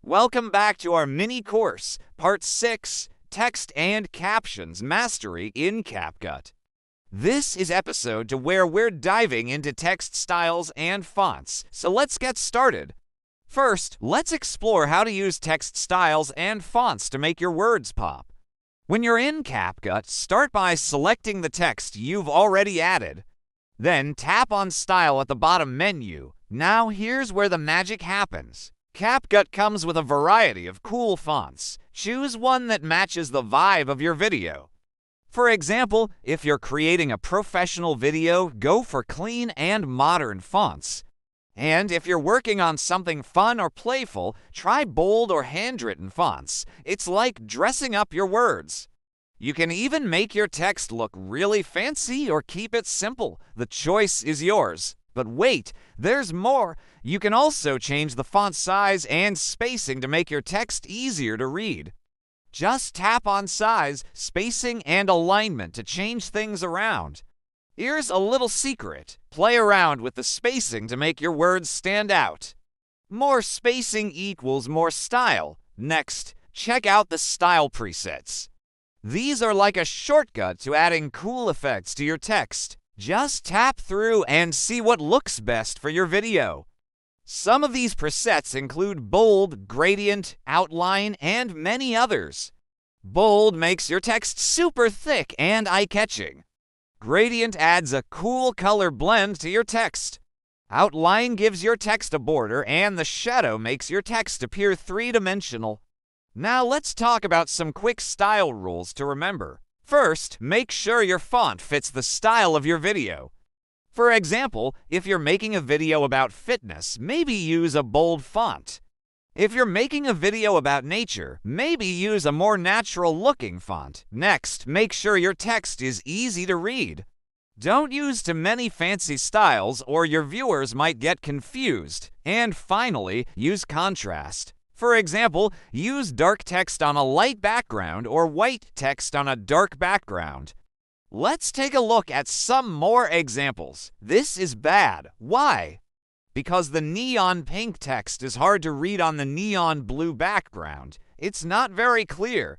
Welcome back to our mini course, Part 6, Text and Captions Mastery in CapCut. This is episode to where we're diving into text styles and fonts, so let's get started. First, let's explore how to use text styles and fonts to make your words pop. When you're in CapCut, start by selecting the text you've already added. Then tap on Style at the bottom menu. Now here's where the magic happens. CapCut comes with a variety of cool fonts. Choose one that matches the vibe of your video. For example, if you're creating a professional video, go for clean and modern fonts. And if you're working on something fun or playful, try bold or handwritten fonts. It's like dressing up your words. You can even make your text look really fancy or keep it simple. The choice is yours. But wait, there's more. You can also change the font size and spacing to make your text easier to read. Just tap on Size, Spacing, and Alignment to change things around. Here's a little secret. Play around with the spacing to make your words stand out. More spacing equals more style. Next, check out the style presets. These are like a shortcut to adding cool effects to your text. Just tap through and see what looks best for your video. Some of these presets include bold, gradient, outline, and many others. Bold makes your text super thick and eye-catching. Gradient adds a cool color blend to your text. Outline gives your text a border, and the shadow makes your text appear three-dimensional. Now let's talk about some quick style rules to remember. First, make sure your font fits the style of your video. For example, if you're making a video about fitness, maybe use a bold font. If you're making a video about nature, maybe use a more natural-looking font. Next, make sure your text is easy to read. Don't use too many fancy styles or your viewers might get confused. And finally, use contrast. For example, use dark text on a light background or white text on a dark background. Let's take a look at some more examples. This is bad. Why? Because the neon pink text is hard to read on the neon blue background. It's not very clear.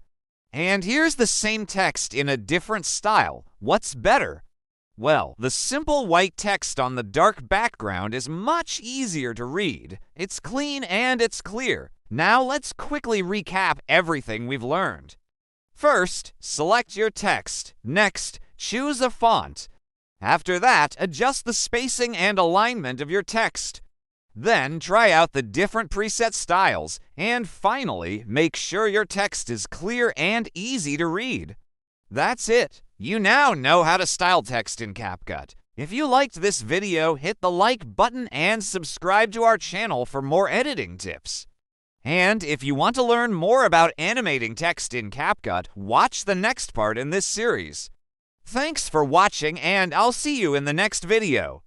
And here's the same text in a different style. What's better? Well, the simple white text on the dark background is much easier to read. It's clean and it's clear. Now let's quickly recap everything we've learned. First, select your text. Next, choose a font. After that, adjust the spacing and alignment of your text. Then, try out the different preset styles. And finally, make sure your text is clear and easy to read. That's it. You now know how to style text in CapCut. If you liked this video, hit the like button and subscribe to our channel for more editing tips. And if you want to learn more about animating text in CapCut, watch the next part in this series. Thanks for watching, and I'll see you in the next video.